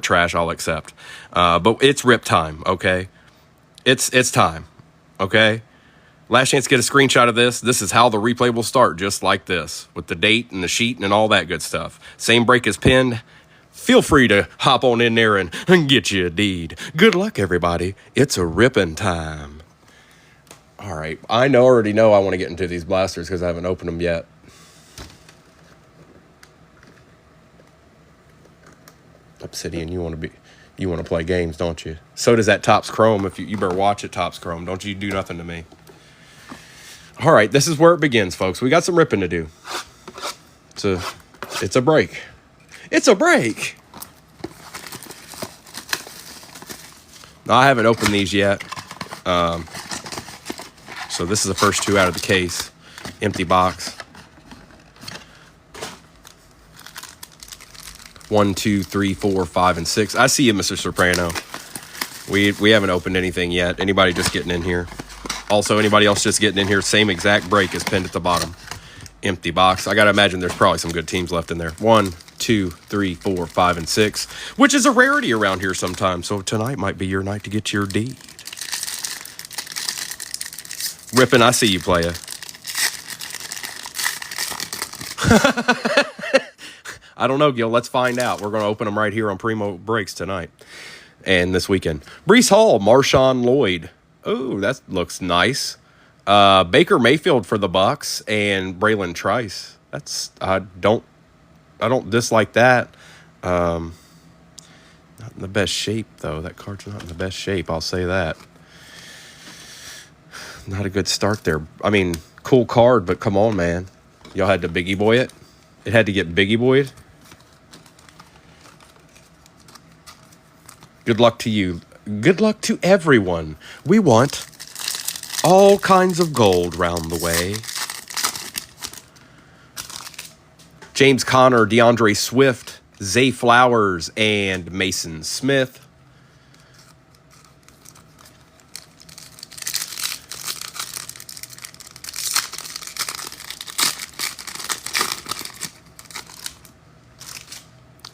trash I'll accept. But it's rip time, okay? It's time, okay? Last chance to get a screenshot of this. This is how the replay will start, just like this, with the date and the sheet and all that good stuff. Same break is pinned. Feel free to hop on in there and get you a deed. Good luck, everybody. It's a ripping time. All right, I already know I want to get into these blasters because I haven't opened them yet. Obsidian, you want to play games, don't you? So does that Topps Chrome. If you better watch it, Topps Chrome. Don't you do nothing to me. All right, this is where it begins, folks. We got some ripping to do. It's a break. It's a break. No, I haven't opened these yet. So this is the first two out of the case. Empty box. 1, 2, 3, 4, 5, and 6. I see you, Mr. Soprano. We haven't opened anything yet. Anybody just getting in here? Also, anybody else just getting in here? Same exact break is pinned at the bottom. Empty box. I gotta imagine there's probably some good teams left in there. 1, 2, 3, 4, 5, and 6, which is a rarity around here sometimes. So tonight might be your night to get your deed. Rippin', I see you, playa. I don't know, Gil. Let's find out. We're going to open them right here on Primo Breaks tonight and this weekend. Breece Hall, Marshawn Lloyd. Oh, that looks nice. Baker Mayfield for the Bucks and Braylon Trice. I don't dislike that. Not in the best shape though. That card's not in the best shape. I'll say that. Not a good start there. I mean, cool card, but come on, man. Y'all had to Biggie Boy it. It had to get Biggie Boyed. Good luck to you. Good luck to everyone. We want all kinds of gold round the way. James Conner, DeAndre Swift, Zay Flowers, and Mason Smith.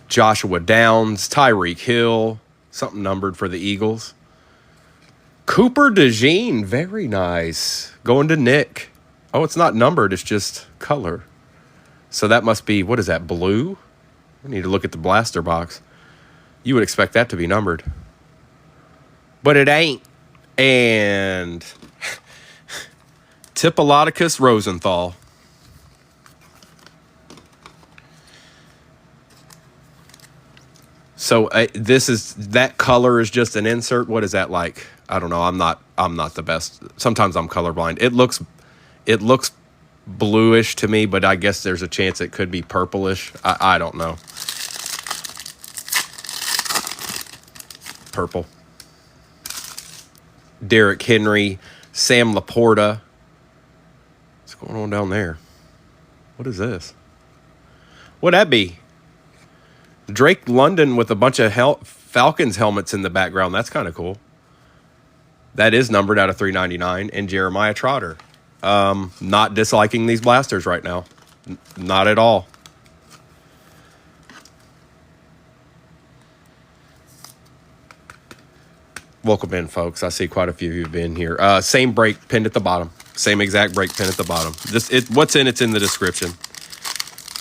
Joshua Downs, Tyreek Hill, something numbered for the Eagles. Cooper DeJean, very nice. Going to Nick. Oh, it's not numbered, it's just color. So that must be, what is that, blue? I need to look at the blaster box. You would expect that to be numbered. But it ain't. And Tipolodicus Rosenthal. So that color is just an insert. What is that like? I don't know. I'm not the best. Sometimes I'm colorblind. It looks bluish to me, but I guess there's a chance it could be purplish. I don't know. Purple. Derrick Henry, Sam Laporta. What's going on down there? What is this? What'd that be? Drake London with a bunch of Falcons helmets in the background. That's kind of cool. That is numbered out of 399. And Jeremiah Trotter. Not disliking these blasters right now. Not at all. Welcome in, folks. I see quite a few of you have been here. Same break pinned at the bottom. Same exact break pinned at the bottom. What's in it's in the description.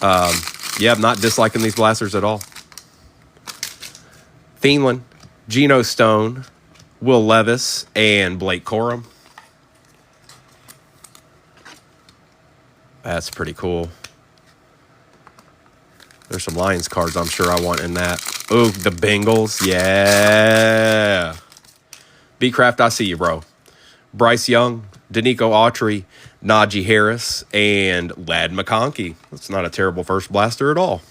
Yeah, I'm not disliking these blasters at all. Thielen, Geno Stone, Will Levis, and Blake Corum. That's pretty cool. There's some Lions cards I'm sure I want in that. Oh, the Bengals. Yeah. B-Craft, I see you, bro. Bryce Young, Danico Autry, Najee Harris, and Ladd McConkey. That's not a terrible first blaster at all.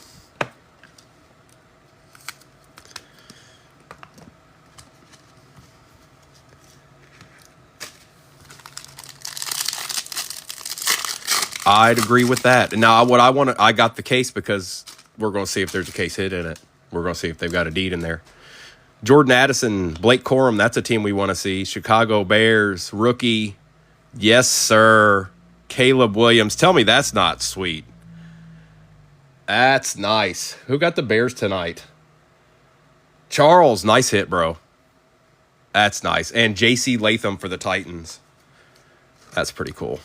I'd agree with that. Now, what I got the case because we're going to see if there's a case hit in it. We're going to see if they've got a deed in there. Jordan Addison, Blake Corum, that's a team we want to see. Chicago Bears, rookie. Yes, sir. Caleb Williams. Tell me that's not sweet. That's nice. Who got the Bears tonight? Charles, nice hit, bro. That's nice. And J.C. Latham for the Titans. That's pretty cool.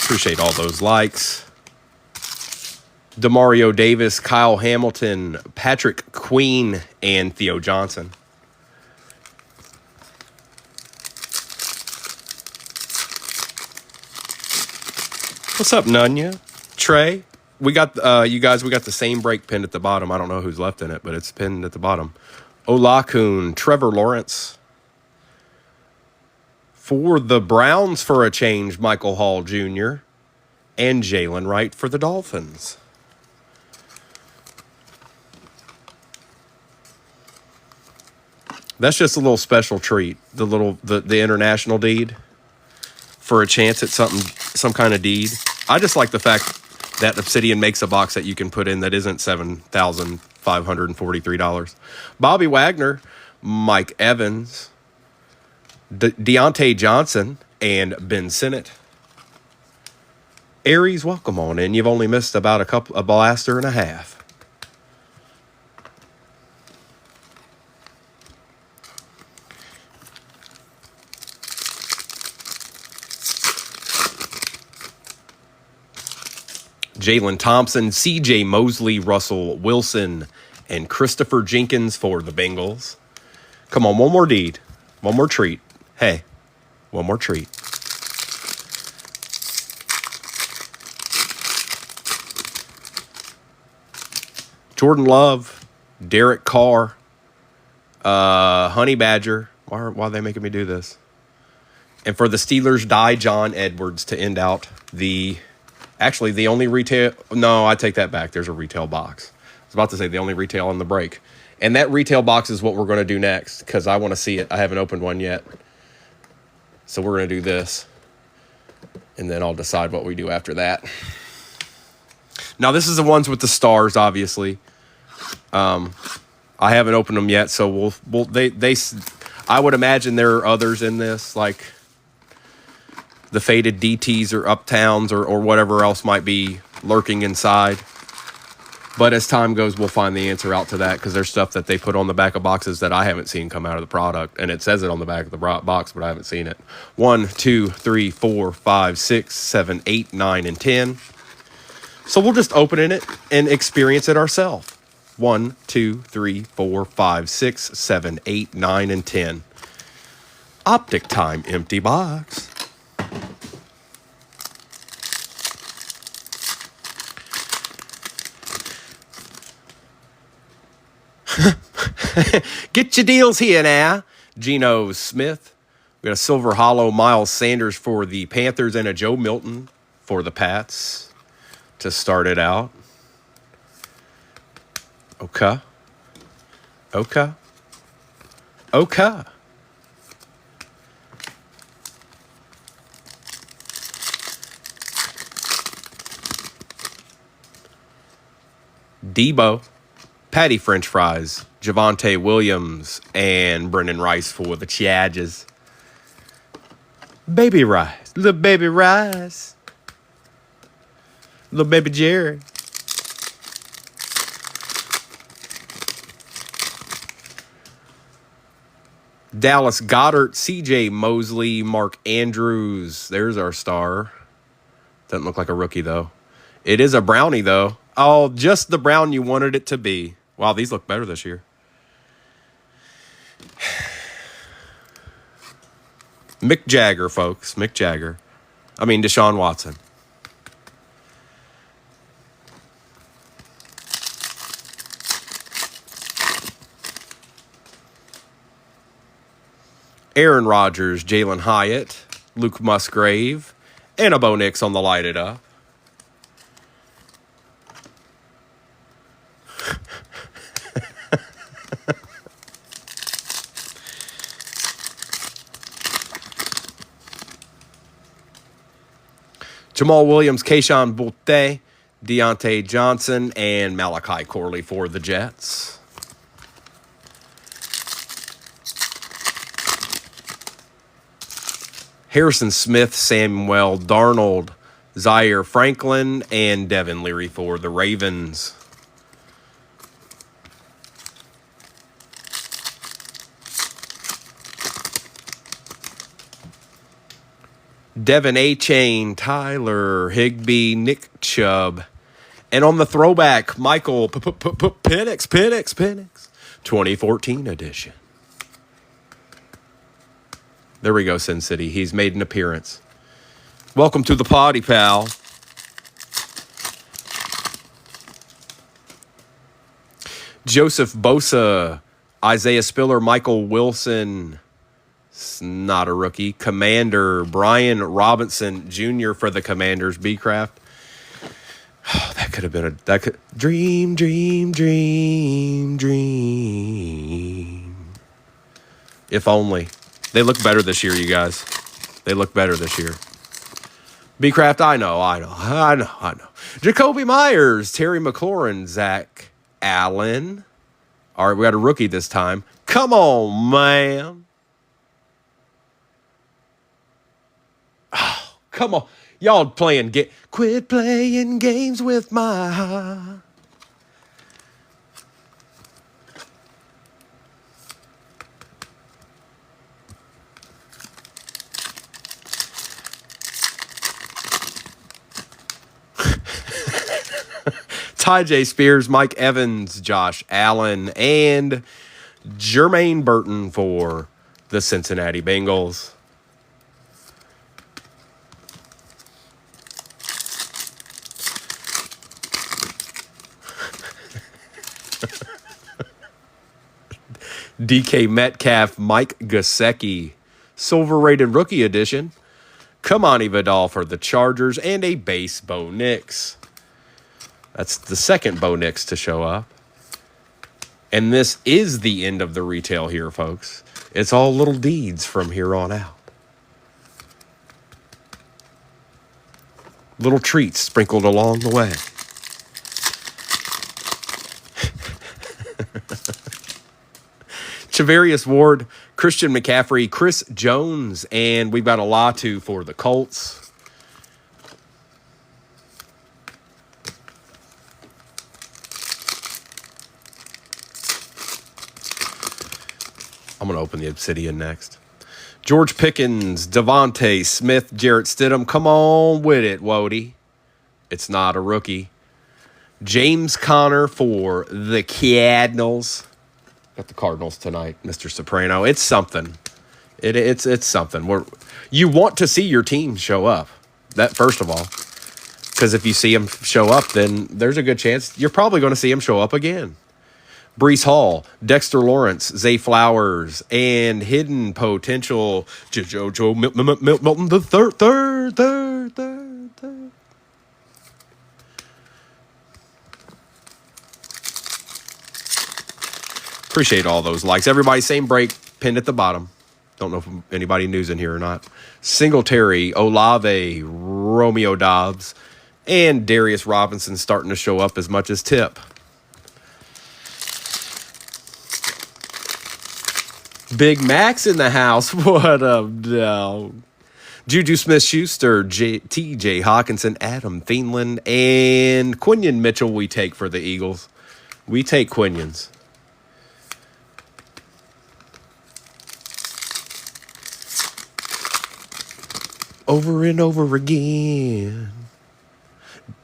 Appreciate all those likes. Demario Davis, Kyle Hamilton, Patrick Queen, and Theo Johnson. What's up, Nunya? Trey? We got, you guys, we got the same break pinned at the bottom. I don't know who's left in it, but it's pinned at the bottom. Olakun, Trevor Lawrence. For the Browns for a change, Michael Hall Jr. and Jalen Wright for the Dolphins. That's just a little special treat. The international deed for a chance at some kind of deed. I just like the fact that Obsidian makes a box that you can put in that isn't $7,543. Bobby Wagner, Mike Evans, Deontay Johnson, and Ben Sinnott. Aries, welcome on in. You've only missed about a blaster and a half. Jalen Thompson, C.J. Mosley, Russell Wilson, and Christopher Jenkins for the Bengals. Come on, one more deed. One more treat. Hey, one more treat. Jordan Love, Derek Carr, Honey Badger. Why are they making me do this? And for the Steelers, John Edwards to end out the... Actually, the only retail... No, I take that back. There's a retail box. I was about to say the only retail on the break. And that retail box is what we're going to do next because I want to see it. I haven't opened one yet. So we're going to do this. And then I'll decide what we do after that. Now, this is the ones with the stars, obviously. I haven't opened them yet, so I would imagine there are others in this, like... the faded DTs or Uptowns or whatever else might be lurking inside. But as time goes, we'll find the answer out to that because there's stuff that they put on the back of boxes that I haven't seen come out of the product. And it says it on the back of the box, but I haven't seen it. 1, 2, 3, 4, 5, 6, 7, 8, 9, and 10. So we'll just open it and experience it ourselves. 1, 2, 3, 4, 5, 6, 7, 8, 9, and 10. Optic time empty box. Get your deals here now. Geno Smith. We got a Silver Hollow Miles Sanders for the Panthers and a Joe Milton for the Pats to start it out. Okay. Debo, Patty French Fries, Javonte Williams, and Brendan Rice for the Chargers. Baby Rice, little baby Rice, little baby Jerry. Dallas Goedert, C.J. Mosley, Mark Andrews. There's our star. Doesn't look like a rookie, though. It is a brownie, though. Oh, just the brown you wanted it to be. Wow, these look better this year. Mick Jagger, folks. Mick Jagger. I mean, Deshaun Watson. Aaron Rodgers, Jalen Hyatt, Luke Musgrave, and a Bo Nix on the light it up. Jamal Williams, Keyshawn Butte, Deontay Johnson, and Malachi Corley for the Jets. Harrison Smith, Samuel Darnold, Zaire Franklin, and Devin Leary for the Ravens. Devin A-Chain, Tyler Higbee, Nick Chubb. And on the throwback, Michael Penix, 2014 edition. There we go, Sin City. He's made an appearance. Welcome to the party, pal. Joseph Bosa, Isaiah Spiller, Michael Wilson. It's not a rookie. Commander Brian Robinson Jr. for the Commanders. B-Craft. Oh, that could have been dream. If only. They look better this year, you guys. They look better this year. B-Craft, I know. Jacoby Myers, Terry McLaurin, Zach Allen. All right, we got a rookie this time. Come on, man. Oh, come on. Y'all quit playing games with my heart. Ty J. Spears, Mike Evans, Josh Allen, and Jermaine Burton for the Cincinnati Bengals. DK Metcalf, Mike Gesicki, silver-rated rookie edition. Kamani Vidal for the Chargers, and a base Bo Nix. That's the second Bo Nix to show up. And this is the end of the retail here, folks. It's all little deeds from here on out. Little treats sprinkled along the way. Chavarius Ward, Christian McCaffrey, Chris Jones, and we've got a Latu for the Colts. I'm going to open the Obsidian next. George Pickens, Devontae Smith, Jarrett Stidham. Come on with it, Wody. It's not a rookie. James Conner for the Cardinals. Got the Cardinals tonight, Mr. Soprano. It's something. It's something. You want to see your team show up. That first of all, because if you see them show up, then there's a good chance you're probably going to see them show up again. Breece Hall, Dexter Lawrence, Zay Flowers, and hidden potential JoJo Milton the third. Appreciate all those likes. Everybody, same break, pinned at the bottom. Don't know if anybody new's in here or not. Singletary, Olave, Romeo Dobbs, and Darius Robinson starting to show up as much as Tip. Big Mac's in the house. What up, dog? Juju Smith-Schuster, T.J. Hawkinson, Adam Thielen, and Quinion Mitchell we take for the Eagles. We take Quinions. Over and over again.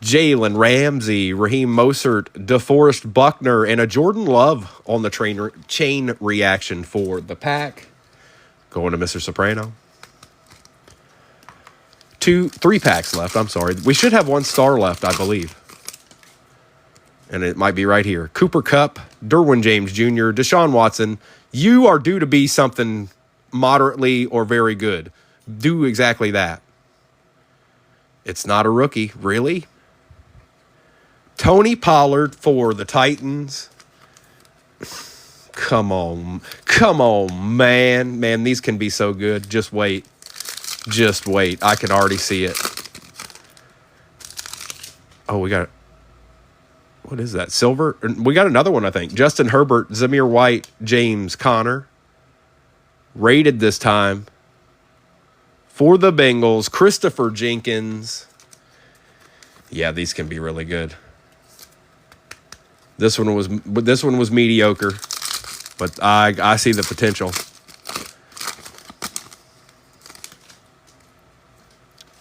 Jalen Ramsey, Raheem Mostert, DeForest Buckner, and a Jordan Love on the chain reaction for the pack. Going to Mr. Soprano. 3 packs left. I'm sorry. We should have 1 star left, I believe. And it might be right here. Cooper Kupp, Derwin James Jr., Deshaun Watson. You are due to be something moderately or very good. Do exactly that. It's not a rookie. Really? Tony Pollard for the Titans. Come on. Come on, man. Man, these can be so good. Just wait. Just wait. I can already see it. Oh, we got it. What is that? Silver? We got another one, I think. Justin Herbert, Zamir White, James Conner. Rated this time For the Bengals, Christopher Jenkins. Yeah, these can be really good. This one was mediocre, but I see the potential.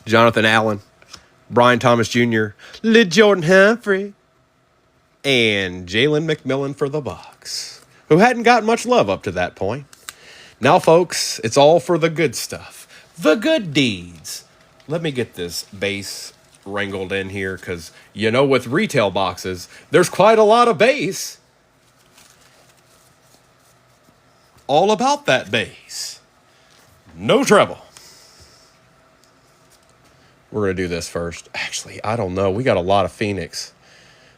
Jonathan Allen, Brian Thomas Jr., Jordan Humphrey, and Jalen McMillan for the Bucs, who hadn't gotten much love up to that point. Now, folks, it's all for the good stuff, the good deeds. Let me get this base wrangled in here because, with retail boxes, there's quite a lot of base. All about that base. No trouble. We're going to do this first. Actually, I don't know. We got a lot of Phoenix.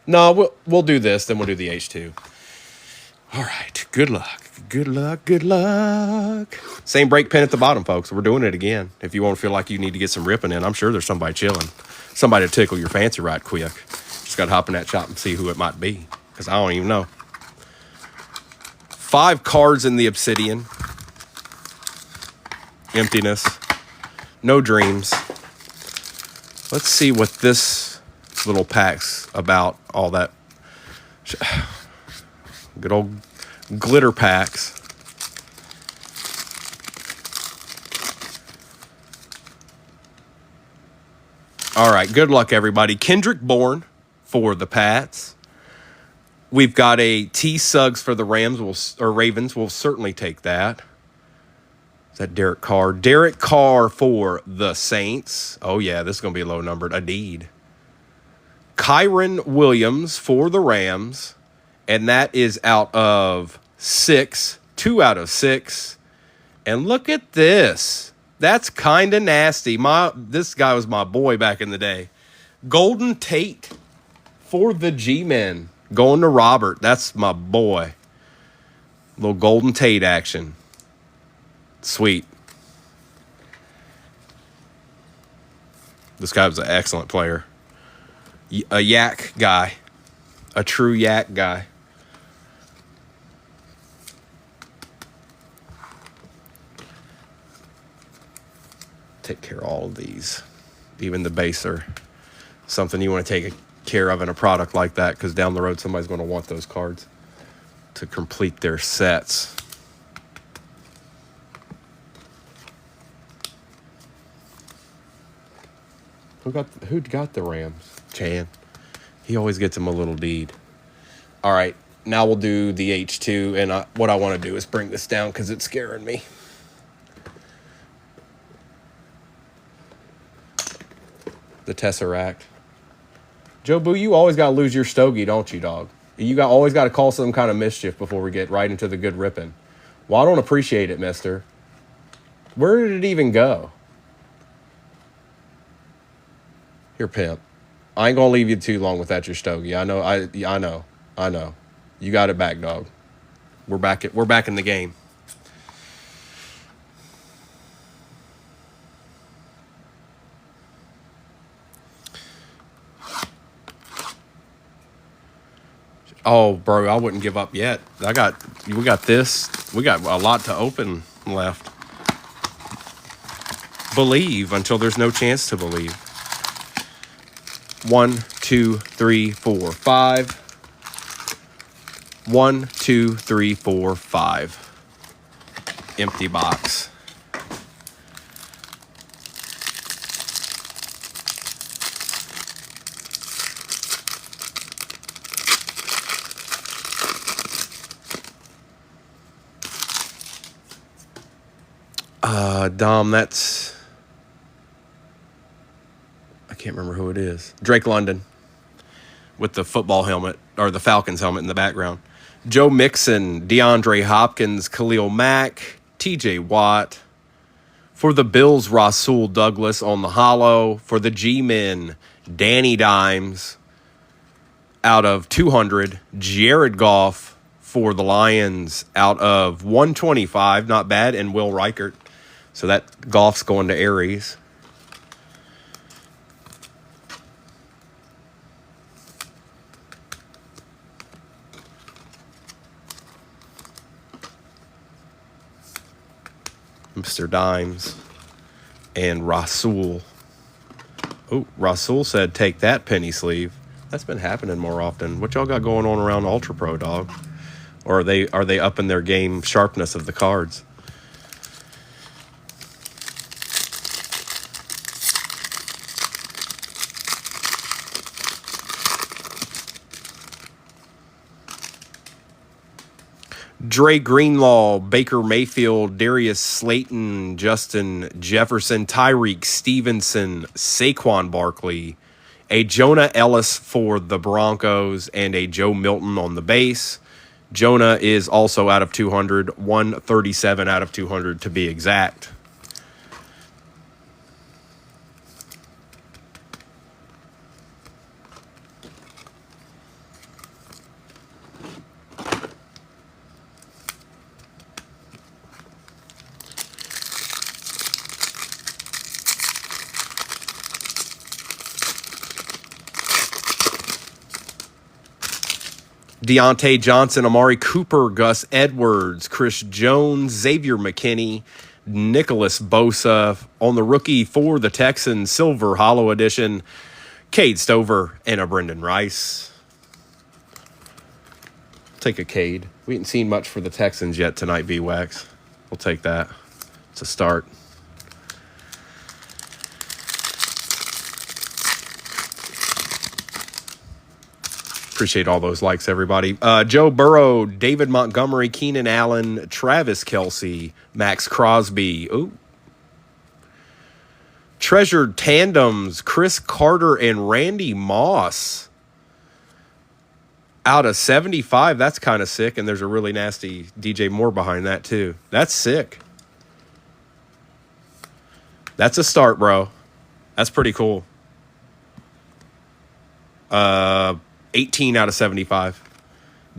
No, we'll do this, then we'll do the H2. All right. Good luck. Good luck. Good luck. Same break pin at the bottom, folks. We're doing it again. If you won't feel like you need to get some ripping in, I'm sure there's somebody chilling. Somebody to tickle your fancy right quick. Just got to hop in that shop and see who it might be, because I don't even know. 5 cards in the Obsidian. Emptiness. No dreams. Let's see what this little pack's about. All that good old glitter packs. All right, good luck, everybody. Kendrick Bourne for the Pats. We've got a T. Suggs for the Ravens. We'll certainly take that. Is that Derek Carr? Derek Carr for the Saints. Oh, yeah, this is going to be low numbered. Indeed. Kyron Williams for the Rams. And that is out of 6. 2 out of 6. And look at this. That's kind of nasty. This guy was my boy back in the day. Golden Tate for the G-Men. Going to Robert. That's my boy. Little Golden Tate action. Sweet. This guy was an excellent player. A yak guy. A true yak guy. Take care of all of these. Even the baser. Something you want to take care of in a product like that, because down the road somebody's going to want those cards to complete their sets. Who got the Rams? Chan. He always gets him a little deed. All right, now we'll do the H2, and what I want to do is bring this down because it's scaring me. The Tesseract. Joe Boo, you always got to lose your stogie, don't you, dog? You always got to call some kind of mischief before we get right into the good ripping. Well, I don't appreciate it, mister. Where did it even go? Here, pimp. I ain't gonna leave you too long without your stogie. I know. You got it back, dog. We're back in the game. Oh, bro, I wouldn't give up yet. We got this. We got a lot to open left. Believe until there's no chance to believe. 1, 2, 3, 4, 5. 1, 2, 3, 4, 5. Empty box. Dom, that's... I can't remember who it is. Drake London with the football helmet, or the Falcons helmet in the background. Joe Mixon, DeAndre Hopkins, Khalil Mack, TJ Watt. For the Bills, Rasul Douglas on the hollow. For the G-Men, Danny Dimes out of 200. Jared Goff for the Lions out of 125. Not bad. And Will Reichert. So that Goff's going to Aries. Mr. Dimes. And Rasul. Oh, Rasul said, take that, penny sleeve. That's been happening more often. What y'all got going on around Ultra Pro, dog? Or are they upping their game sharpness of the cards? Dre Greenlaw, Baker Mayfield, Darius Slayton, Justin Jefferson, Tyreek Stevenson, Saquon Barkley, a Jonah Ellis for the Broncos, and a Joe Milton on the base. Jonah is also out of 200, 137 out of 200 to be exact. Deontay Johnson, Amari Cooper, Gus Edwards, Chris Jones, Xavier McKinney, Nicholas Bosa on the rookie for the Texans, Silver Hollow Edition, Cade Stover, and a Brendan Rice. Take a Cade. We haven't seen much for the Texans yet tonight, B-Wax. We'll take that. It's a start. Appreciate all those likes, everybody. Joe Burrow, David Montgomery, Keenan Allen, Travis Kelce, Max Crosby. Ooh. Treasured Tandems, Chris Carter and Randy Moss. Out of 75, that's kind of sick. And there's a really nasty DJ Moore behind that, too. That's sick. That's a start, bro. That's pretty cool. 18 out of 75.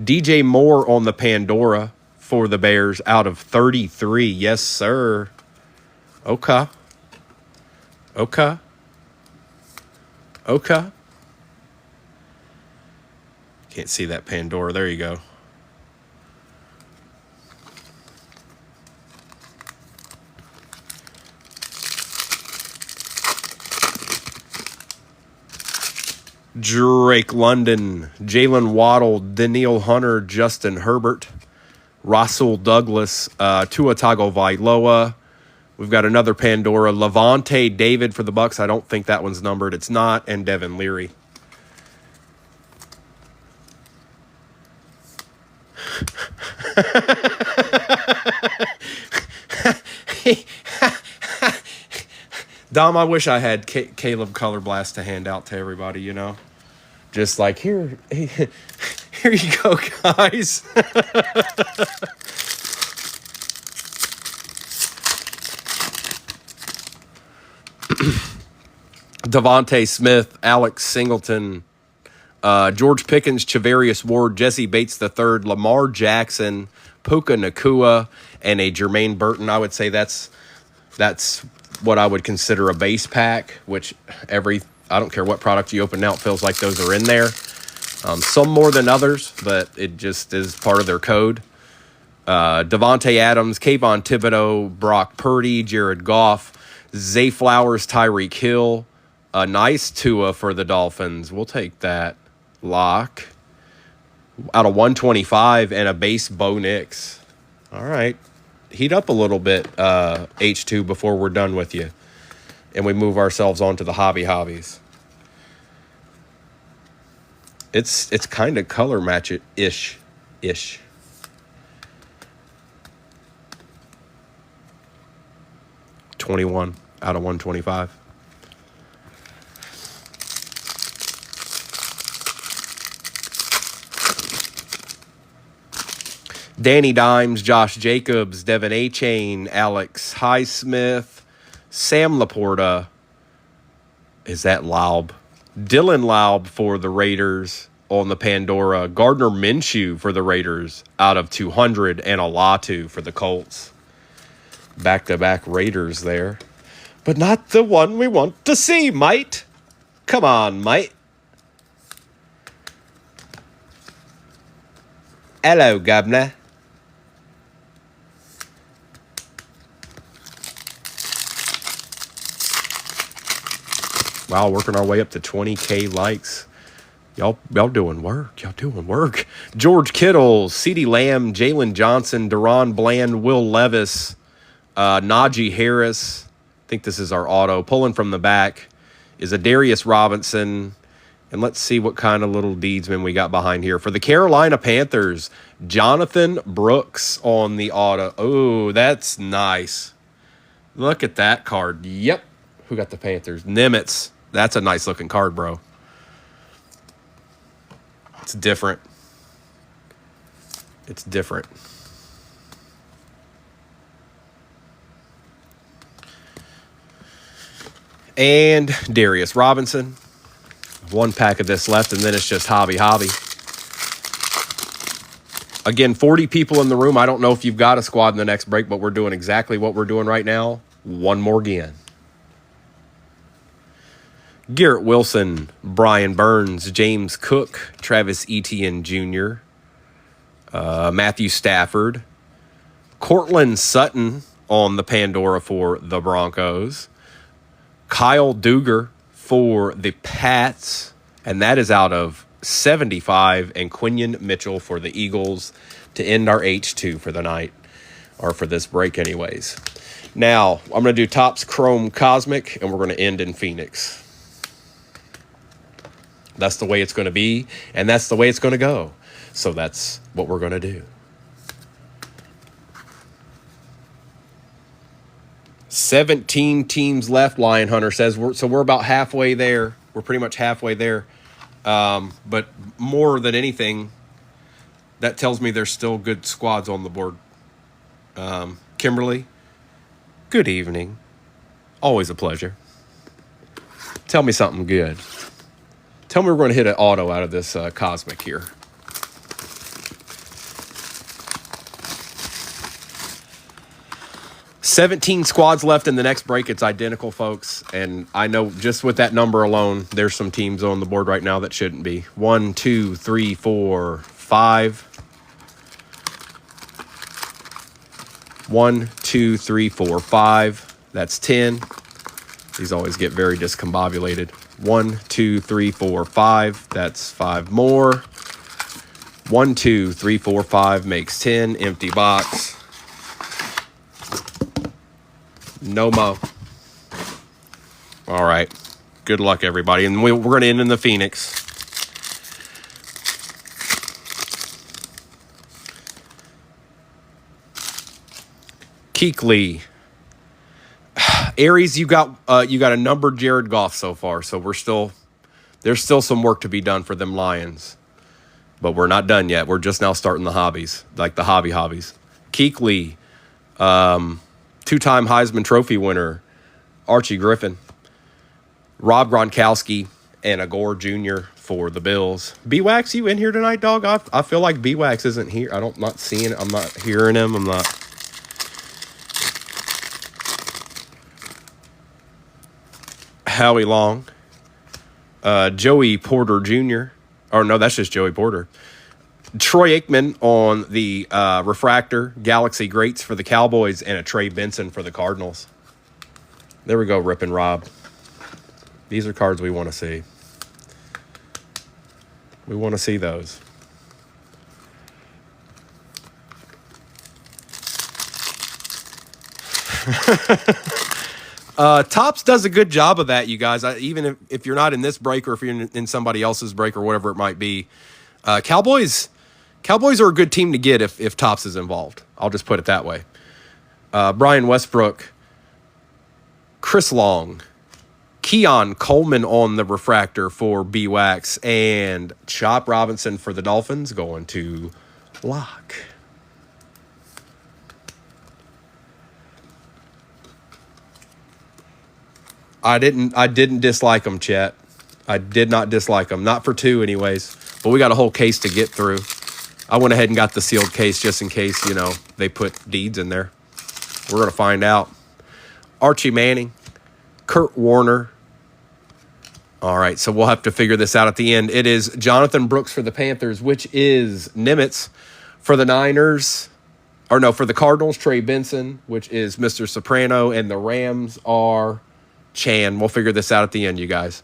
DJ Moore on the Pandora for the Bears out of 33. Yes, sir. Okay. Okay. Okay. Can't see that Pandora. There you go. Drake London, Jalen Waddle, Daniil Hunter, Justin Herbert, Russell Douglas, Tua Tagovailoa. We've got another Pandora, Levante David for the Bucks. I don't think that one's numbered. It's not. And Devin Leary. Dom, I wish I had Caleb Color Blast to hand out to everybody, you know? Just like, here you go, guys. Devontae Smith, Alex Singleton, George Pickens, Chavarius Ward, Jesse Bates III, Lamar Jackson, Puka Nakua, and a Jermaine Burton. I would say that's what I would consider a base pack, which I don't care what product you open now, it feels like those are in there. Some more than others, but it just is part of their code. Devontae Adams, Kayvon Thibodeau, Brock Purdy, Jared Goff, Zay Flowers, Tyreek Hill. A nice Tua for the Dolphins. We'll take that. Lock. Out of 125 and a base Bo Nix. All right. Heat up a little bit, H2, before we're done with you. And we move ourselves on to the hobbies. It's kind of color match it ish. 21 out of 125. Danny Dimes, Josh Jacobs, Devin Achane, Alex Highsmith, Sam Laporta. Is that Laub? Dylan Laub for the Raiders on the Pandora. Gardner Minshew for the Raiders out of 200. And a Latu for the Colts. Back-to-back Raiders there. But not the one we want to see, mate. Come on, mate. Hello, Governor. Wow, working our way up to 20K likes. Y'all doing work. Y'all doing work. George Kittle, CeeDee Lamb, Jalen Johnson, Deron Bland, Will Levis, Najee Harris. I think this is our auto. Pulling from the back is a Darius Robinson. And let's see what kind of little deedsman we got behind here. For the Carolina Panthers, Jonathan Brooks on the auto. Oh, that's nice. Look at that card. Yep. Who got the Panthers? Nimitz. That's a nice looking card, bro. It's different. It's different. And Darius Robinson. One pack of this left, and then it's just hobby. Again, 40 people in the room. I don't know if you've got a squad in the next break, but we're doing exactly what we're doing right now. One more again. Garrett Wilson, Brian Burns, James Cook, Travis Etienne Jr., Matthew Stafford, Cortland Sutton on the Pandora for the Broncos, Kyle Duggar for the Pats, and that is out of 75, and Quinion Mitchell for the Eagles to end our H2 for the night, or for this break anyways. Now, I'm going to do Topps Chrome Cosmic, and we're going to end in Phoenix. That's the way it's going to be, and that's the way it's going to go. So that's what we're going to do. 17 teams left, Lion Hunter says. We're about halfway there. We're pretty much halfway there. But more than anything, that tells me there's still good squads on the board. Kimberly, good evening. Always a pleasure. Tell me something good. Tell me we're going to hit an auto out of this Cosmic here. $17 squads left in the next break. It's identical, folks. And I know just with that number alone, there's some teams on the board right now that shouldn't be. 1, 2, 3, 4, 5. 1, 2, 3, 4, 5. That's 10. These always get very discombobulated. 1, 2, 3, 4, 5. That's 5 more. 1, 2, 3, 4, 5 makes 10. Empty box. No mo. All right. Good luck, everybody. And we're going to end in the Phoenix. Keekly. Aries, you got a numbered Jared Goff so far, so there's still some work to be done for them Lions. But we're not done yet. We're just now starting the hobbies, like the hobbies. Keekly, two-time Heisman Trophy winner, Archie Griffin, Rob Gronkowski, and Agor Jr. for the Bills. B-Wax, you in here tonight, dog? I feel like B-Wax isn't here. I'm not seeing it. I'm not hearing him. I'm not. Howie Long, Joey Porter Jr. Or no, that's just Joey Porter. Troy Aikman on the refractor, Galaxy Greats for the Cowboys, and a Trey Benson for the Cardinals. There we go, Rip and Rob. These are cards we want to see. We want to see those. Topps does a good job of that, you guys. Even if you're not in this break, or if you're in somebody else's break, or whatever it might be, Cowboys are a good team to get if Topps is involved. I'll just put it that way. Brian Westbrook, Chris Long, Keon Coleman on the refractor for B-Wax, and Chop Robinson for the Dolphins going to Lock. I didn't dislike them, chat. I did not dislike them. Not for two anyways. But we got a whole case to get through. I went ahead and got the sealed case just in case, they put deeds in there. We're going to find out. Archie Manning, Kurt Warner. All right, so we'll have to figure this out at the end. It is Jonathan Brooks for the Panthers, which is Nimitz for the Niners. For the Cardinals, Trey Benson, which is Mr. Soprano. And the Rams are Chan. We'll figure this out at the end, you guys.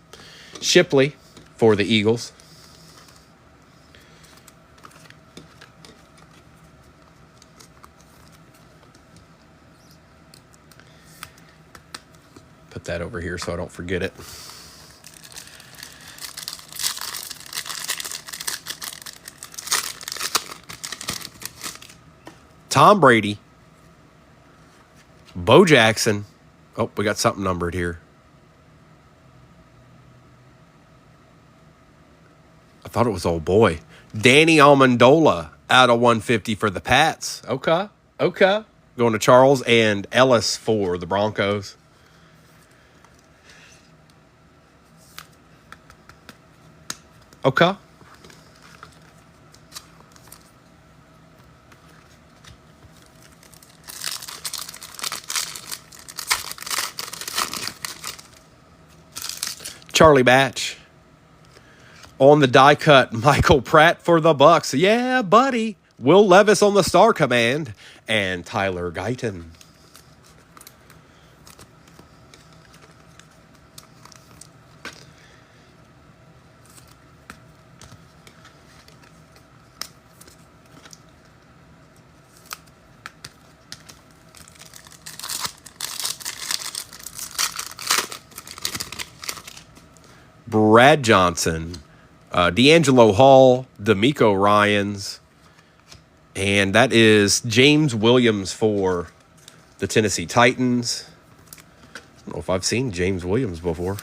Shipley for the Eagles. Put that over here so I don't forget it. Tom Brady. Bo Jackson. Oh, we got something numbered here. I thought it was old boy. Danny Amendola out of 150 for the Pats. Okay. Going to Charles and Ellis for the Broncos. Okay. Charlie Batch. On the die cut, Michael Pratt for the Bucks. Yeah, buddy. Will Levis on the Star Command. And Tyler Guyton. Brad Johnson, D'Angelo Hall, D'Amico Ryans, and that is James Williams for the Tennessee Titans. I don't know if I've seen James Williams before.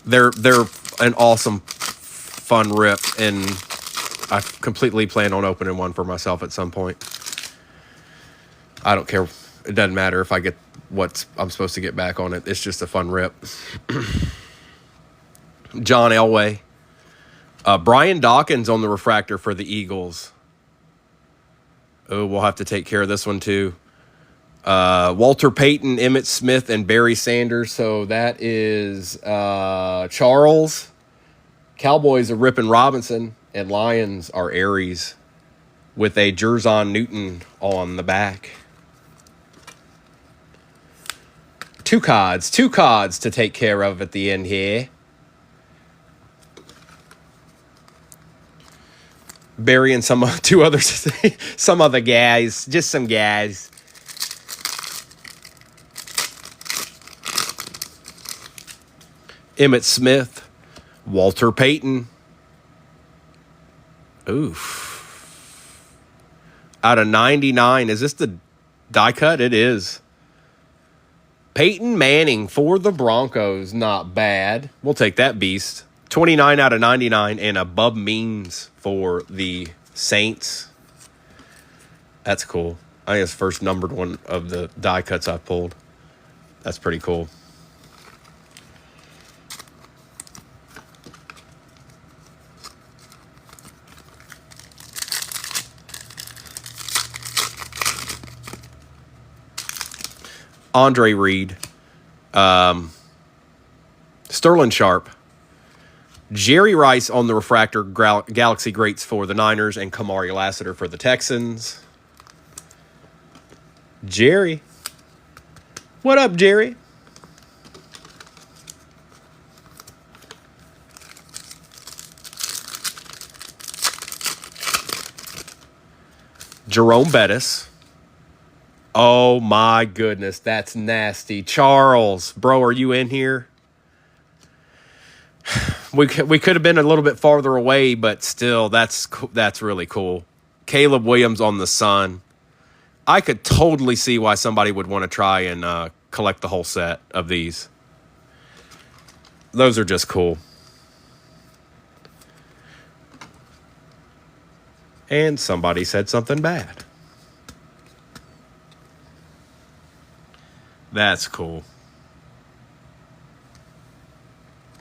They're an awesome, fun rip, and I completely plan on opening one for myself at some point. I don't care. It doesn't matter if I get what I'm supposed to get back on it. It's just a fun rip. John Elway. Brian Dawkins on the refractor for the Eagles. Oh, we'll have to take care of this one too. Walter Payton, Emmitt Smith, and Barry Sanders. So that is Charles. Cowboys are Rippin' Robinson, and Lions are Aries with a Jerzon Newton on the back. Two cards to take care of at the end here. Barry and some other guys, just some guys. Emmitt Smith, Walter Payton. Oof. Out of 99. Is this the die cut? It is. Peyton Manning for the Broncos. Not bad. We'll take that beast. 29 out of 99. And a Bub Means for the Saints. That's cool. I think it's the first numbered one of the die cuts I've pulled. That's pretty cool. Andre Reed, Sterling Sharp, Jerry Rice on the refractor, Galaxy Greats for the Niners, and Kamari Lassiter for the Texans. Jerry. What up, Jerry? Jerome Bettis. Oh, my goodness. That's nasty. Charles, bro, are you in here? We could have been a little bit farther away, but still, that's really cool. Caleb Williams on the Sun. I could totally see why somebody would want to try and collect the whole set of these. Those are just cool. And somebody said something bad. That's cool.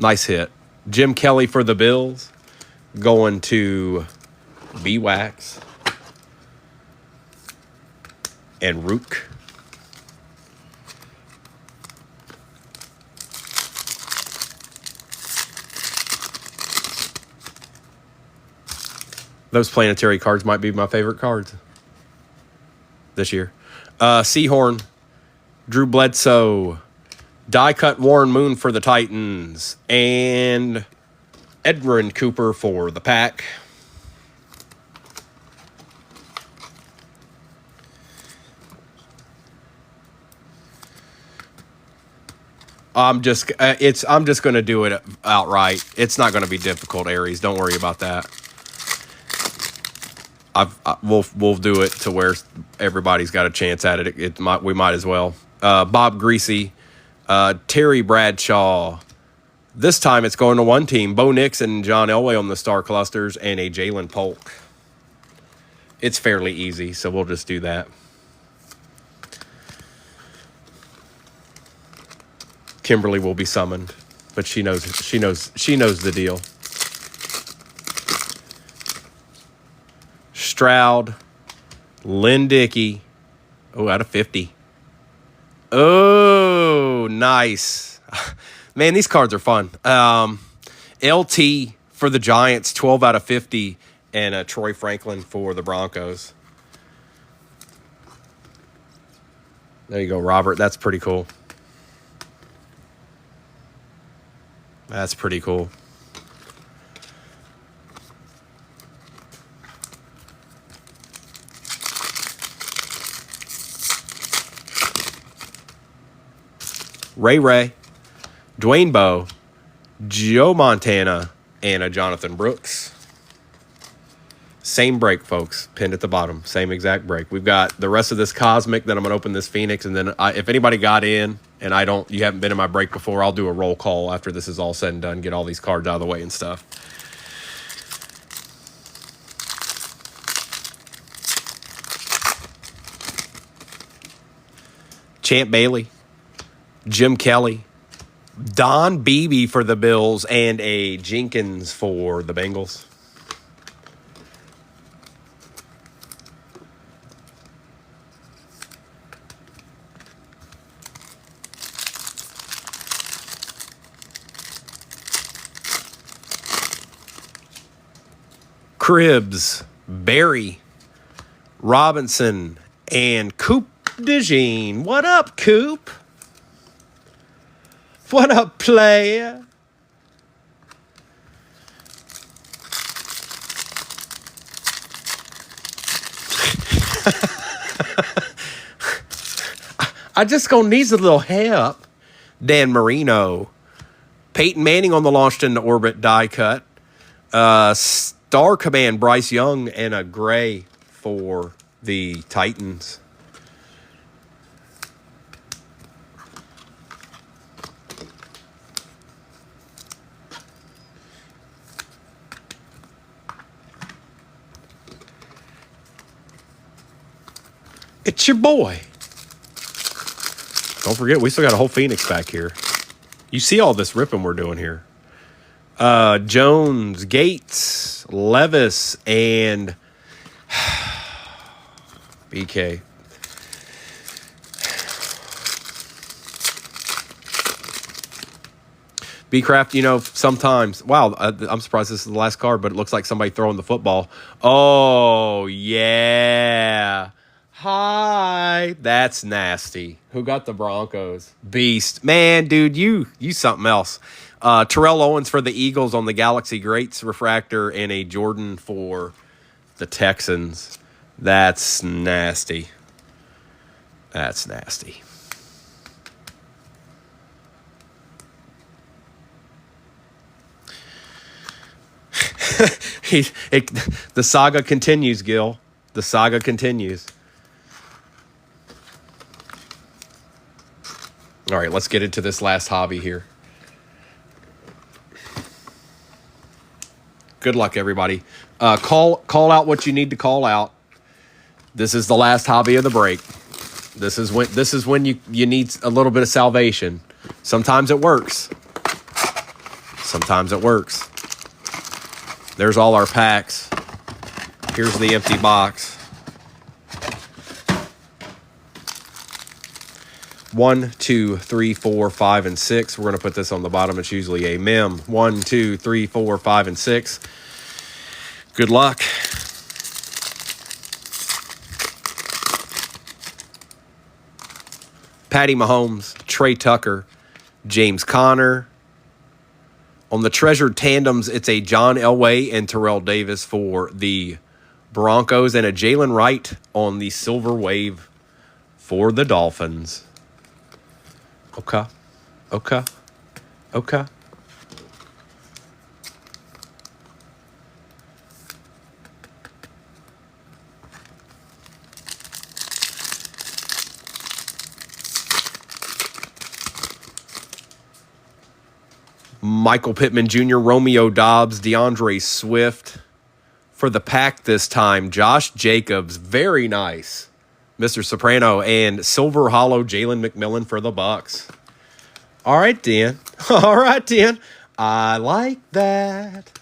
Nice hit. Jim Kelly for the Bills. Going to B-Wax. And Rook. Those planetary cards might be my favorite cards this year. Seahorn, Drew Bledsoe, die cut Warren Moon for the Titans, and Edwin Cooper for the Pack. I'm just going to do it outright. It's not going to be difficult, Aries. Don't worry about that. We'll do it to where everybody's got a chance at it. We might as well. Bob Greasy, Terry Bradshaw. This time it's going to one team. Bo Nix and John Elway on the star clusters, and a Jalen Polk. It's fairly easy, so we'll just do that. Kimberly will be summoned, but she knows the deal. Stroud, Lynn Dickey. Oh, out of 50. Oh, nice. Man, these cards are fun. LT for the Giants, 12 out of 50, and Troy Franklin for the Broncos. There you go, Robert. That's pretty cool. That's pretty cool. Ray, Dwayne Bowe, Joe Montana, and a Jonathan Brooks. Same break, folks. Pinned at the bottom. Same exact break. We've got the rest of this Cosmic. Then I'm going to open this Phoenix. And then if anybody got in and you haven't been in my break before, I'll do a roll call after this is all said and done. Get all these cards out of the way and stuff. Champ Bailey, Jim Kelly, Don Beebe for the Bills, and a Jenkins for the Bengals. Cribbs, Barry, Robinson, and Coop DeJean. What up, Coop? What up, player? I just gonna need a little help. Dan Marino, Peyton Manning on the Launched into Orbit die cut. Star Command Bryce Young, and a gray for the Titans. It's your boy. Don't forget, we still got a whole Phoenix back here. You see all this ripping we're doing here. Jones, Gates, Levis, and BK. B-Craft, sometimes, wow, I'm surprised this is the last card, but it looks like somebody throwing the football. Oh, yeah. Hi. That's nasty. Who got the Broncos? Beast. Man, dude, you something else. Terrell Owens for the Eagles on the Galaxy Greats refractor, and a Jordan for the Texans. That's nasty. That's nasty. The saga continues, Gil. The saga continues. All right, let's get into this last hobby here. Good luck, everybody. Call out what you need to call out. This is the last hobby of the break. This is when you need a little bit of salvation. Sometimes it works. Sometimes it works. There's all our packs. Here's the empty box. 1, 2, 3, 4, 5, and 6. We're going to put this on the bottom. It's usually a mem. 1, 2, 3, 4, 5, and 6. Good luck. Patty Mahomes, Trey Tucker, James Conner. On the treasured tandems, it's a John Elway and Terrell Davis for the Broncos and a Jalen Wright on the silver wave for the Dolphins. Okay. Okay. Okay. Michael Pittman Jr., Romeo Dobbs, DeAndre Swift. For the Pack this time, Josh Jacobs, very nice. Mr. Soprano, and Silver Hollow Jalen McMillan for the Bucks. All right, Dan. All right, Dan. I like that.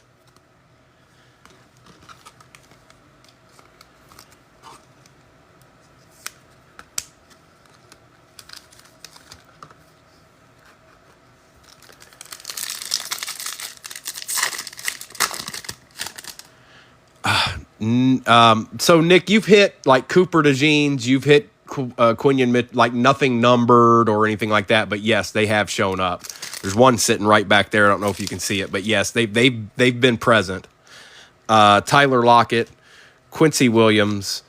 So, Nick, you've hit like Cooper DeJeans, you've hit Quinion, like nothing numbered or anything like that. But yes, they have shown up. There's one sitting right back there. I don't know if you can see it, but yes, they've been present. Tyler Lockett, Quincy Williams,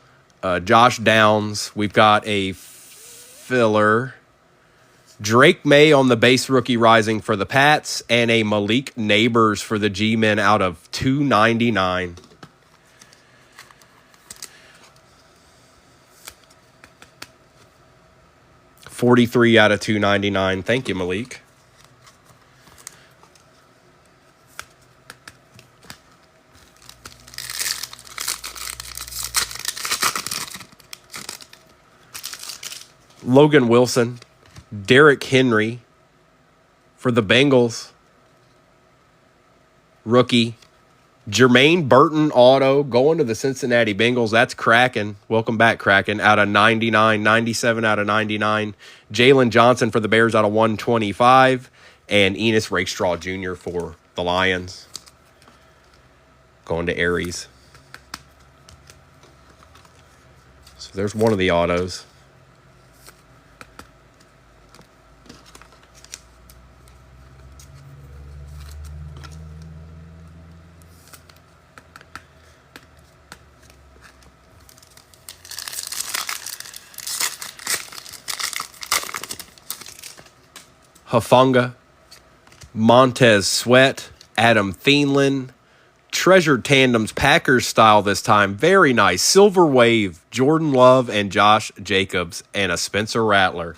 Josh Downs. We've got a filler. Drake May on the base rookie rising for the Pats, and a Malik Neighbors for the G-Men out of 299. $43 out of 299. Thank you, Malik. Logan Wilson, Derrick Henry for the Bengals. Rookie. Jermaine Burton auto going to the Cincinnati Bengals. That's Kraken. Welcome back, Kraken. Out of 99, 97 out of 99. Jalen Johnson for the Bears out of 125. And Enos Rakestraw Jr. for the Lions. Going to Aries. So there's one of the autos. Hufanga, Montez Sweat, Adam Thielen, treasured tandems, Packers style this time. Very nice. Silver Wave, Jordan Love and Josh Jacobs, and a Spencer Rattler.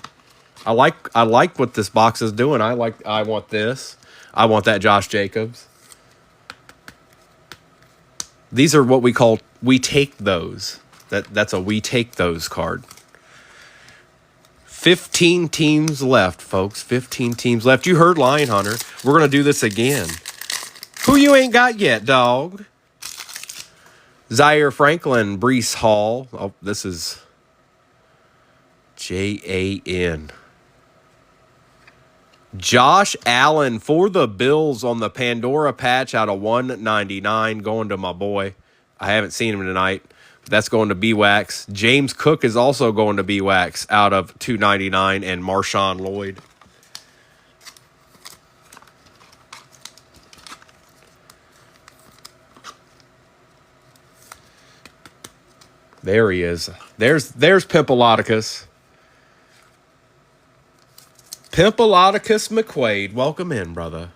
I like what this box is doing. I want this. I want that Josh Jacobs. These are what we call we take those. That's a we take those card. 15 teams left, folks. 15 teams left. You heard Lion Hunter. We're going to do this again. Who you ain't got yet, dog? Zaire Franklin, Breece Hall. Oh, this is Jan. Josh Allen for the Bills on the Pandora patch out of 199. Going to my boy. I haven't seen him tonight. That's going to B-Wax. James Cook is also going to B-Wax out of 299, and Marshawn Lloyd. There he is. There's Pimpolodicus. Pimpolodicus McQuaid. Welcome in, brother.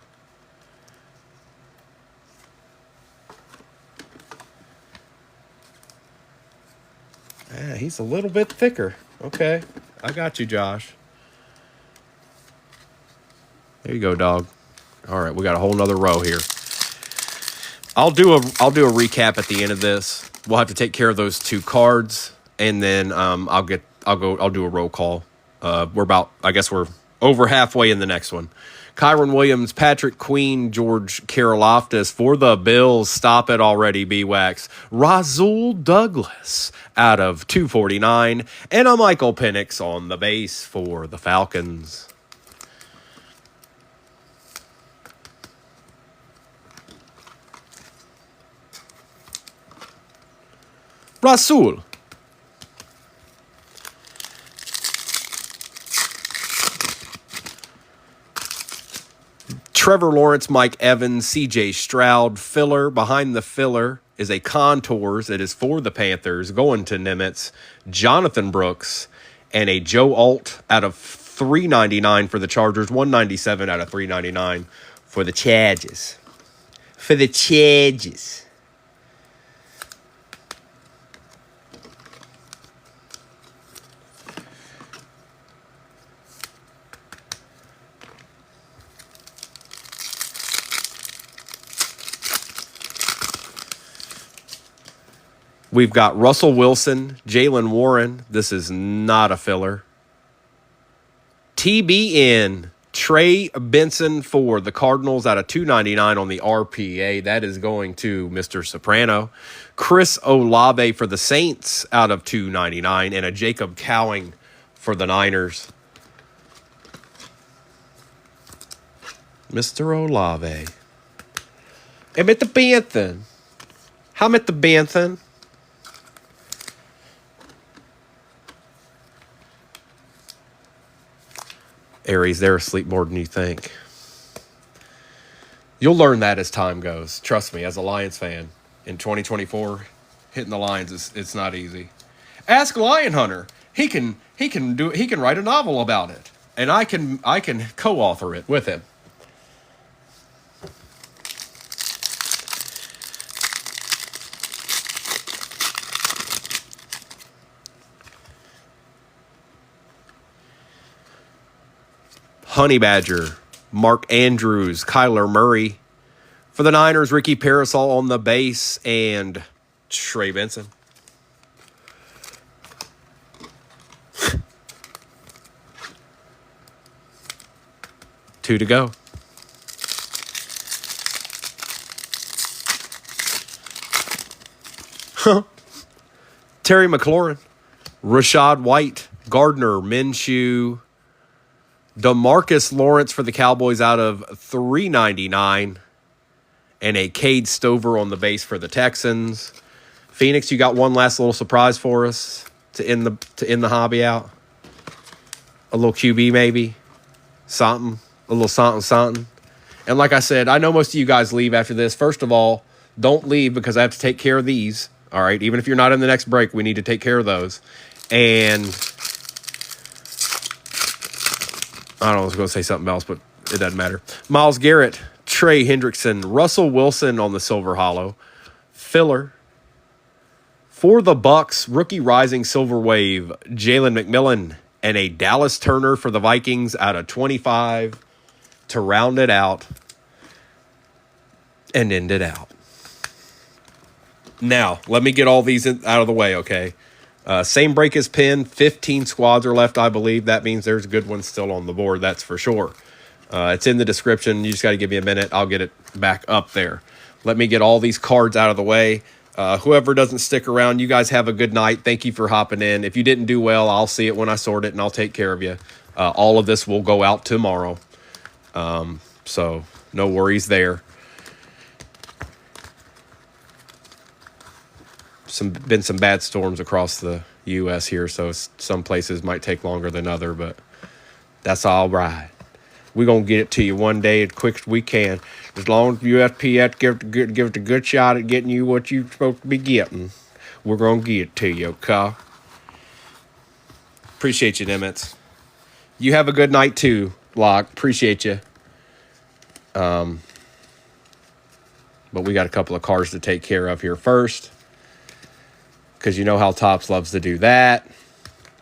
Yeah, he's a little bit thicker. Okay. I got you, Josh. There you go, dog. All right, we got a whole nother row here. I'll do a recap at the end of this. We'll have to take care of those two cards, and then I'll do a roll call. We're over halfway in the next one. Kyron Williams, Patrick Queen, George Karlaftis for the Bills. Stop it already, B-Wax. Rasul Douglas out of 249. And a Michael Penix on the base for the Falcons. Rasul. Trevor Lawrence, Mike Evans, C.J. Stroud. Filler. Behind the filler is a Contours. It is for the Panthers. Going to Nimitz. Jonathan Brooks. And a Joe Alt out of $3.99 for the Chargers. $197 out of $3.99 for the Chargers. For the Chargers. We've got Russell Wilson, Jalen Warren. This is not a filler. TBN, Trey Benson for the Cardinals out of $2.99 on the RPA. That is going to Mr. Soprano. Chris Olave for the Saints out of $2.99. And a Jacob Cowing for the Niners. Mr. Olave. I'm at the Bentham. How at the Bentham? Aries, they're asleep more than you think. You'll learn that as time goes. Trust me, as a Lions fan, in 2024, hitting the Lions it's not easy. Ask Lion Hunter. He can write a novel about it, and I can co-author it with him. Honey Badger, Mark Andrews, Kyler Murray. For the Niners, Ricky Parasol on the base, and Trey Benson. Two to go. Terry McLaurin, Rashad White, Gardner Minshew, DeMarcus Lawrence for the Cowboys out of $3.99, and a Cade Stover on the base for the Texans. Phoenix, you got one last little surprise for us to end the hobby out. A little QB maybe, something, a little something. And like I said, I know most of you guys leave after this. First of all, don't leave because I have to take care of these. All right, even if you're not in the next break, we need to take care of those. And I don't know, I was going to say something else, but it doesn't matter. Myles Garrett, Trey Hendrickson, Russell Wilson on the Silver Hollow. Filler. For the Bucks, rookie rising silver wave, Jalen McMillan, and a Dallas Turner for the Vikings out of 25 to round it out and end it out. Now, let me get all these out of the way, okay? Same break as pin. 15 squads are left, I believe. That means there's good ones still on the board, that's for sure. It's in the description. You just got to give me a minute. I'll get it back up there. Let me get all these cards out of the way. Whoever doesn't stick around, you guys have a good night. Thank you for hopping in. If you didn't do well, I'll see it when I sort it, and I'll take care of you. All of this will go out tomorrow. So no worries there. Been some bad storms across the U.S. here, so some places might take longer than other, but that's all right. We're going to get it to you one day as quick as we can. As long as USPS give it a good shot at getting you what you're supposed to be getting, we're going to get it to you, okay? Appreciate you, Nimitz. You have a good night, too, Locke. Appreciate you. But we got a couple of cards to take care of here first, because you know how Topps loves to do that.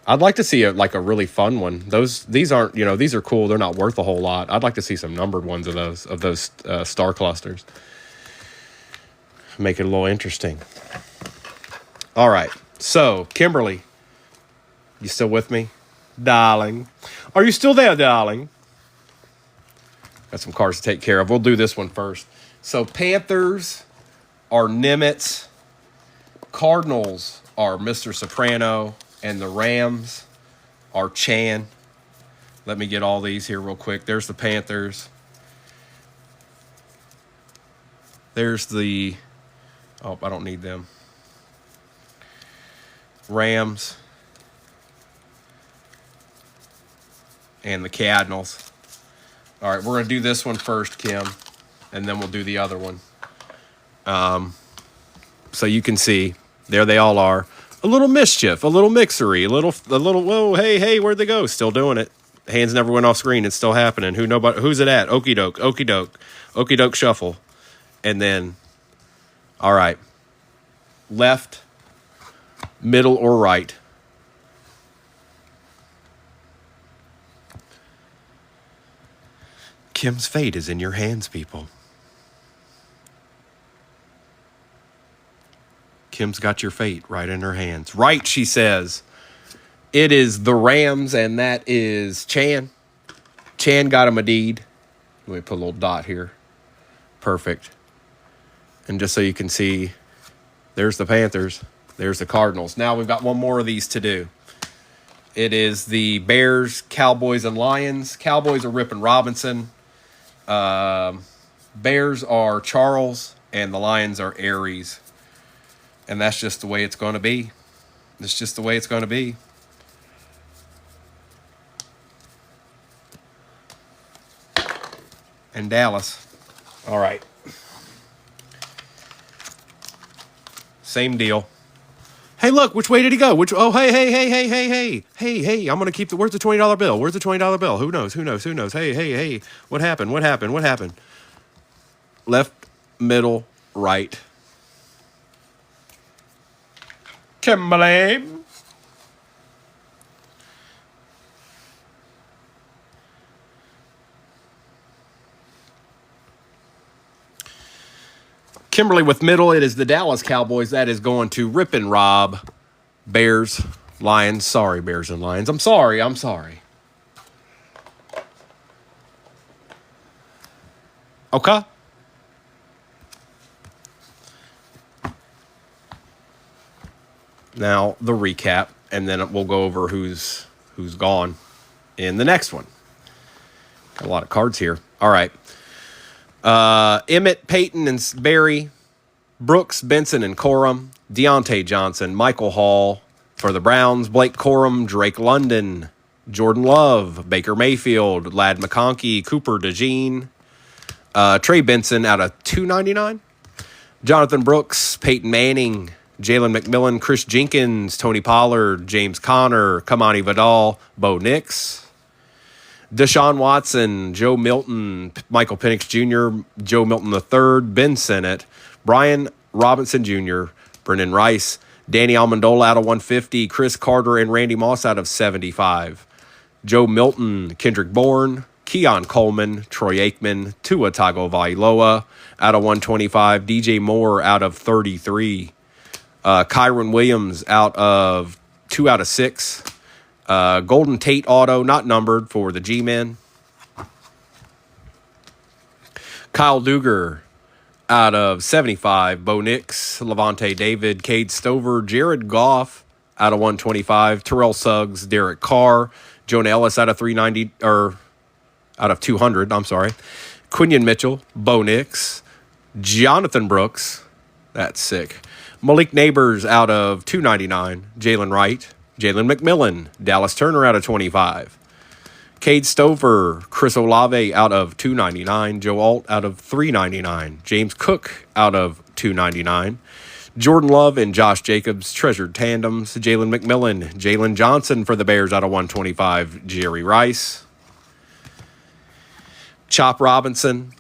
I'd like to see a really fun one. These aren't, these are cool. They're not worth a whole lot. I'd like to see some numbered ones of those star clusters. Make it a little interesting. All right. So, Kimberly, you still with me? Darling. Are you still there, darling? Got some cards to take care of. We'll do this one first. So, Panthers are Nimitz. Cardinals are Mr. Soprano. And the Rams are Chan. Let me get all these here real quick. There's the Panthers. There's the... Oh, I don't need them. Rams. And the Cardinals. All right, we're going to do this one first, Kim, and then we'll do the other one. So you can see, there they all are. A little mischief, a little mixery, a little, whoa, hey, where'd they go? Still doing it. Hands never went off screen. It's still happening. Who's it at? Okie doke shuffle. And then, all right, left, middle, or right. Kim's fate is in your hands, people. Kim's got your fate right in her hands. Right, she says. It is the Rams, and that is Chan. Chan got him a deed. Let me put a little dot here. Perfect. And just so you can see, there's the Panthers. There's the Cardinals. Now we've got one more of these to do. It is the Bears, Cowboys, and Lions. Cowboys are Rip and Robinson. Bears are Charles, and the Lions are Aries. And that's just the way it's going to be. It's just the way it's going to be. And Dallas. All right. Same deal. Hey, look, which way did he go? Hey, I'm going to keep where's the $20 bill? Where's the $20 bill? Who knows? Hey. What happened? Left, middle, right. Kimberly. Kimberly with middle. It is the Dallas Cowboys. That is going to Rip and Rob. Bears, Lions. Sorry, Bears and Lions. I'm sorry. Okay. Now, the recap, and then we'll go over who's gone in the next one. Got a lot of cards here. All right. Emmett, Peyton, and Barry, Brooks, Benson, and Corum, Deontay Johnson, Michael Hall for the Browns, Blake Corum, Drake London, Jordan Love, Baker Mayfield, Ladd McConkey, Cooper DeJean, Trey Benson out of $2.99, Jonathan Brooks, Peyton Manning, Jalen McMillan, Chris Jenkins, Tony Pollard, James Conner, Kamani Vidal, Bo Nix, Deshaun Watson, Joe Milton, Michael Penix Jr., Joe Milton III, Ben Sinnott, Brian Robinson Jr., Brendan Rice, Danny Amendola out of 150, Chris Carter and Randy Moss out of 75, Joe Milton, Kendrick Bourne, Keon Coleman, Troy Aikman, Tua Tagovailoa out of 125, DJ Moore out of 33, Kyron Williams out of 2 out of 6. Golden Tate auto, not numbered, for the G-Men. Kyle Duggar out of 75. Bo Nix, Levante David, Cade Stover, Jared Goff out of 125. Terrell Suggs, Derek Carr, Jonah Ellis out of 390, or out of 200, I'm sorry. Quinion Mitchell, Bo Nix, Jonathan Brooks, that's sick. Malik Neighbors out of 299. Jalen Wright, Jalen McMillan, Dallas Turner out of 25. Cade Stover, Chris Olave out of 299. Joe Alt out of 399. James Cook out of 299. Jordan Love and Josh Jacobs, treasured tandems. Jalen McMillan, Jalen Johnson for the Bears out of 125. Jerry Rice. Chop Robinson,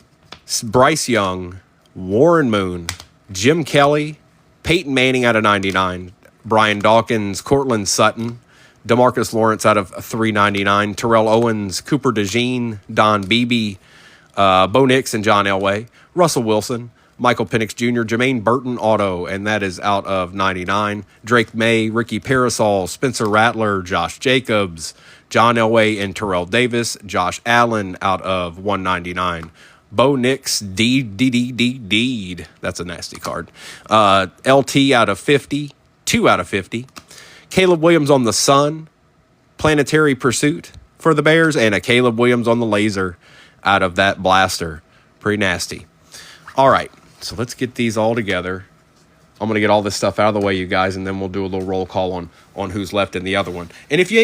Bryce Young, Warren Moon, Jim Kelly, Peyton Manning out of 99. Brian Dawkins, Cortland Sutton, DeMarcus Lawrence out of 399. Terrell Owens, Cooper DeJean, Don Beebe, Bo Nix and John Elway. Russell Wilson, Michael Penix Jr., Jermaine Burton auto, and that is out of 99. Drake May, Ricky Parasol, Spencer Rattler, Josh Jacobs, John Elway and Terrell Davis. Josh Allen out of 199. Bo Nix, Deed. That's a nasty card. LT out of 50. 2 out of 50. Caleb Williams on the Sun, Planetary Pursuit for the Bears, and a Caleb Williams on the Laser out of that blaster. Pretty nasty. All right, so let's get these all together. I'm going to get all this stuff out of the way, you guys, and then we'll do a little roll call on who's left in the other one. And if you ain't